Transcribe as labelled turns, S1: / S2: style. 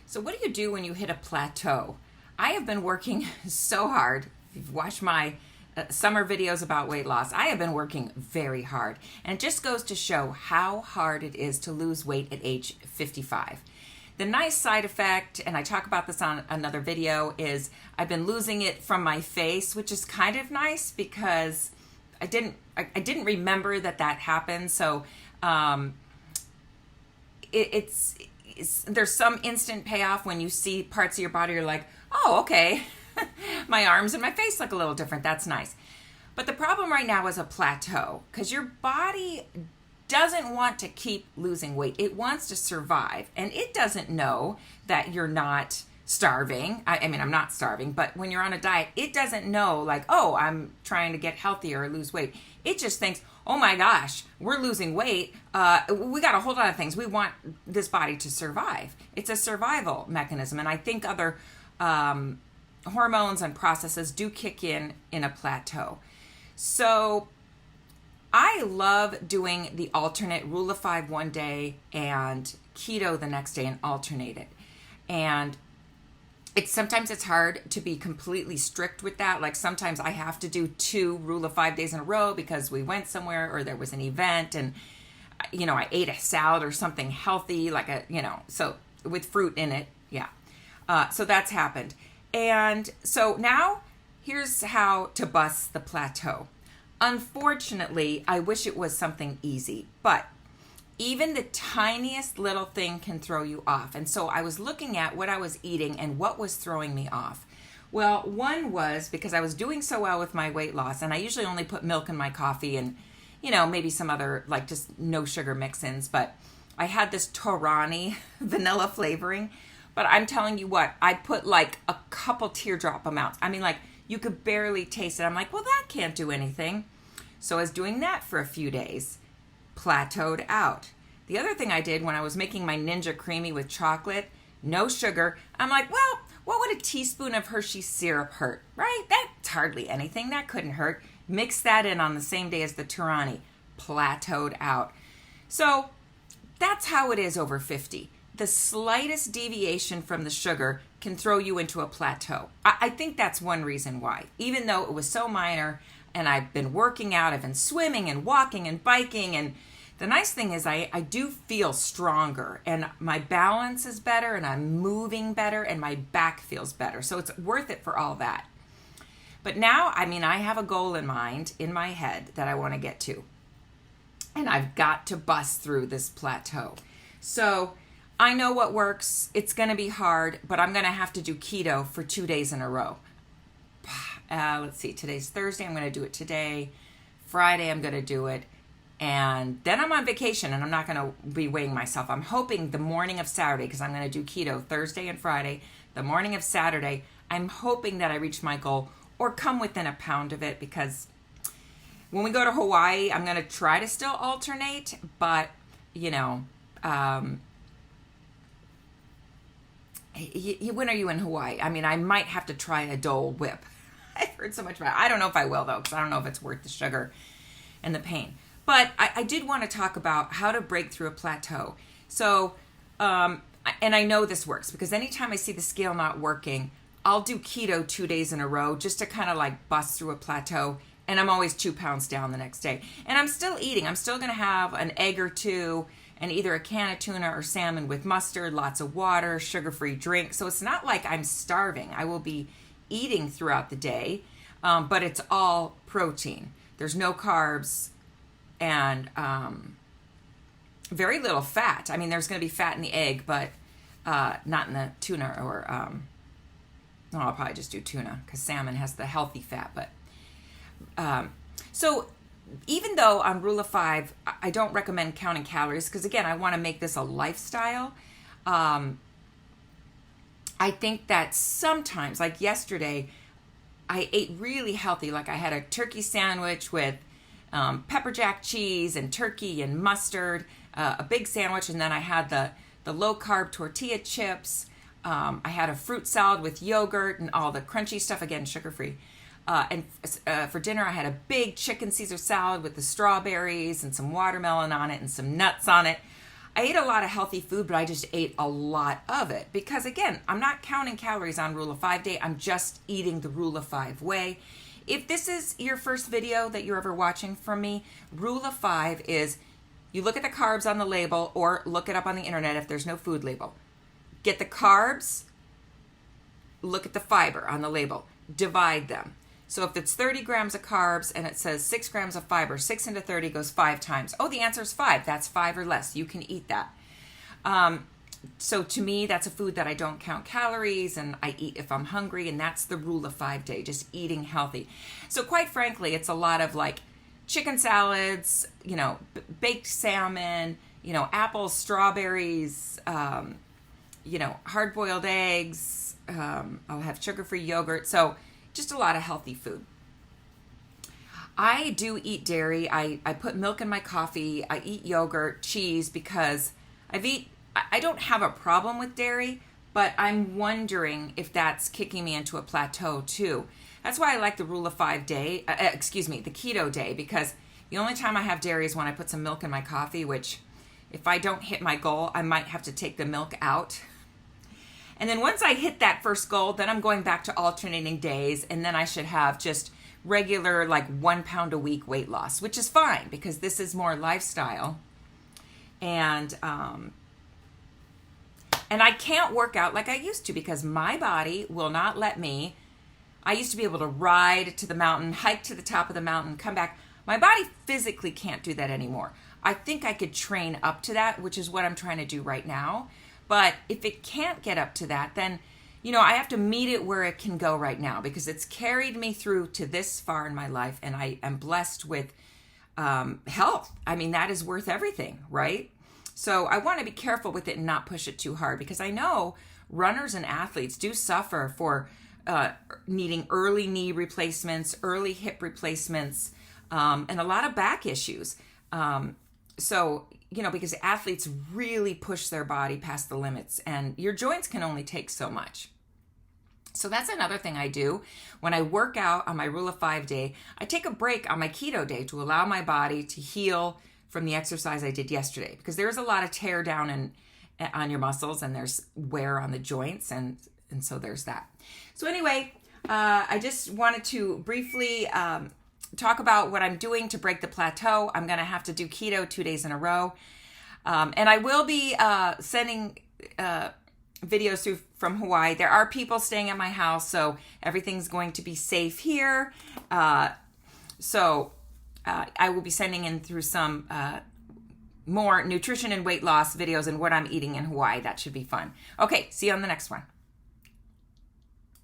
S1: So what do you do when you hit a plateau? I have been working so hard. If you've watched my summer videos about weight loss, I have been working very hard. And it just goes to show how hard it is to lose weight at age 55. The nice side effect, and I talk about this on another video, is I've been losing it from my face, which is kind of nice because I didn't remember that happened. So there's some instant payoff when you see parts of your body. You're like, oh, okay, my arms and my face look a little different. That's nice. But the problem right now is a plateau, because your body doesn't want to keep losing weight. It wants to survive, and it doesn't know that you're not starving. I mean, I'm not starving, but when you're on a diet, it doesn't know like, oh, I'm trying to get healthier or lose weight. It just thinks, oh my gosh, we're losing weight. We got a whole lot of things. We want this body to survive. It's a survival mechanism, and I think other hormones and processes do kick in a plateau. So I love doing the alternate rule of 5 one day and keto the next day and alternate it. And sometimes it's hard to be completely strict with that. Like sometimes I have to do 2 rule of 5 days in a row because we went somewhere or there was an event and, I ate a salad or something healthy, like so with fruit in it. Yeah. So that's happened. And so now here's how to bust the plateau. Unfortunately, I wish it was something easy, but even the tiniest little thing can throw you off. And so I was looking at what I was eating and what was throwing me off. Well, one was because I was doing so well with my weight loss, and I usually only put milk in my coffee and, maybe some other, like just no sugar mix-ins, but I had this Torani vanilla flavoring. But I'm telling you what, I put like a couple teardrop amounts. I mean, like you could barely taste it. I'm like, well, that can't do anything. So I was doing that for a few days, plateaued out. The other thing I did when I was making my Ninja Creamy with chocolate, no sugar, I'm like, well, what would a teaspoon of Hershey syrup hurt, right? That's hardly anything. That couldn't hurt. Mix that in on the same day as the Torani, plateaued out. So that's how it is over 50. The slightest deviation from the sugar can throw you into a plateau. I think that's one reason why. Even though it was so minor and I've been working out, I've been swimming and walking and biking, and the nice thing is I do feel stronger and my balance is better and I'm moving better and my back feels better. So it's worth it for all that. But now, I have a goal in mind, in my head, that I want to get to. And I've got to bust through this plateau. So I know what works. It's going to be hard, but I'm going to have to do keto for 2 days in a row. Let's see. Today's Thursday. I'm going to do it today. Friday, I'm going to do it. And then I'm on vacation, and I'm not going to be weighing myself. I'm hoping the morning of Saturday, because I'm going to do keto Thursday and Friday, the morning of Saturday, I'm hoping that I reach my goal or come within a pound of it, because when we go to Hawaii, I'm going to try to still alternate, but, when are you in Hawaii? I might have to try a Dole Whip. I've heard so much about it. I don't know if I will, though, because I don't know if it's worth the sugar and the pain. But I did want to talk about how to break through a plateau. So, and I know this works, because anytime I see the scale not working, I'll do keto 2 days in a row just to kind of like bust through a plateau. And I'm always 2 pounds down the next day. And I'm still eating. I'm still going to have an egg or two and either a can of tuna or salmon with mustard, lots of water, sugar-free drink. So it's not like I'm starving. I will be eating throughout the day, but it's all protein. There's no carbs and very little fat. There's going to be fat in the egg, but not in the tuna or, I'll probably just do tuna because salmon has the healthy fat. But so even though on Rule of 5, I don't recommend counting calories because, again, I want to make this a lifestyle. I think that sometimes, like yesterday, I ate really healthy. Like I had a turkey sandwich with pepper jack cheese and turkey and mustard, a big sandwich, and then I had the low-carb tortilla chips. I had a fruit salad with yogurt and all the crunchy stuff, again, sugar-free. And for dinner, I had a big chicken Caesar salad with the strawberries and some watermelon on it and some nuts on it. I ate a lot of healthy food, but I just ate a lot of it because, again, I'm not counting calories on Rule of 5 Day. I'm just eating the Rule of 5 way. If this is your first video that you're ever watching from me, Rule of 5 is you look at the carbs on the label or look it up on the internet if there's no food label. Get the carbs, look at the fiber on the label, divide them. So if it's 30 grams of carbs and it says 6 grams of fiber, 6 into 30 goes 5 times. Oh, the answer is 5. That's 5 or less. You can eat that. So to me, that's a food that I don't count calories and I eat if I'm hungry, and that's the Rule of 5 Day, just eating healthy. So quite frankly, it's a lot of like chicken salads, baked salmon, apples, strawberries, hard-boiled eggs. I'll have sugar-free yogurt. So just a lot of healthy food. I do eat dairy. I put milk in my coffee. I eat yogurt, cheese, because I don't have a problem with dairy, but I'm wondering if that's kicking me into a plateau too. That's why I like the Rule of 5 Day, the keto day, because the only time I have dairy is when I put some milk in my coffee, which if I don't hit my goal, I might have to take the milk out. And then once I hit that first goal, then I'm going back to alternating days, and then I should have just regular 1 pound a week weight loss, which is fine because this is more lifestyle. And I can't work out like I used to because my body will not let me. I used to be able to ride to the mountain, hike to the top of the mountain, come back. My body physically can't do that anymore. I think I could train up to that, which is what I'm trying to do right now. But if it can't get up to that, then, I have to meet it where it can go right now because it's carried me through to this far in my life, and I am blessed with health. I mean, that is worth everything, right? So I want to be careful with it and not push it too hard because I know runners and athletes do suffer for needing early knee replacements, early hip replacements, and a lot of back issues. Because athletes really push their body past the limits and your joints can only take so much. So that's another thing I do. When I work out on my Rule of 5 Day, I take a break on my keto day to allow my body to heal from the exercise I did yesterday because there's a lot of tear down on your muscles and there's wear on the joints and so there's that. So anyway, I just wanted to briefly talk about what I'm doing to break the plateau. I'm going to have to do keto 2 days in a row. And I will be sending videos through from Hawaii. There are people staying at my house, so everything's going to be safe here. So I will be sending in through some more nutrition and weight loss videos and what I'm eating in Hawaii. That should be fun. Okay, see you on the next one.